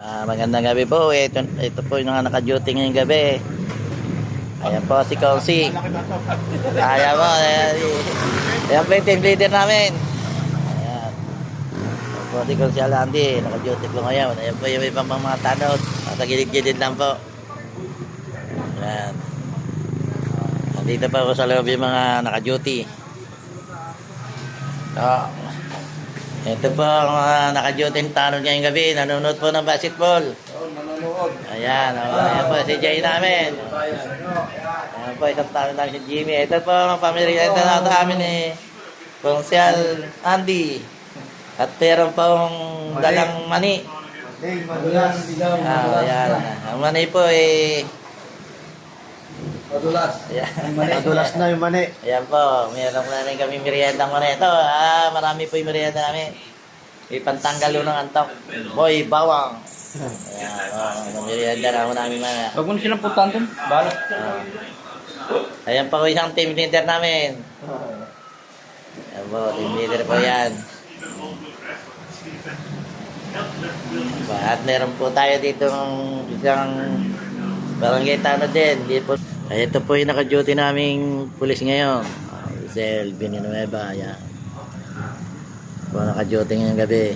Magandang gabi po. Ito po yung mga naka-duty ngayong gabi. Ayan po si Consi. Ayan po. Ayan po yung team leader namin. Ayan. Ayan po si Consi Alandi. Naka-duty po ngayon. Ayan po yung ibang mga tanod. Nasa gilid-gilid lang po. Ayan. Nandito pa ako sa loob yung mga naka-duty. Ito po ang mga naka-duty ng tanod ngayong gabi. Nanonood po ng basketball. Ayan, ayan po si Jay namin. Ayan po, isang tanong lang si Jimmy. Ito po ang pamilya na namin ni Konsyal Andy. At meron pong dalang mani. Ayan. Ang mani po Madulas. Ayan. Madulas na yung mani. Ayan po, meron na rin kami meriendang mani. Ito, marami po yung merienda namin. Ipantanggal ng antok. Boy, bawang. Ayan, merienda na ako namin mga. Huwag mo na silang putan dun. Balat. Ayan pa po isang team leader namin. Ayan po, team leader po yan. At meron po tayo dito ng isang barangay tanod din. Ay, ito po yung naka-duty naming pulis ngayon. Giselle Villanueva. Ayan. Po naka-duty ngayong gabi.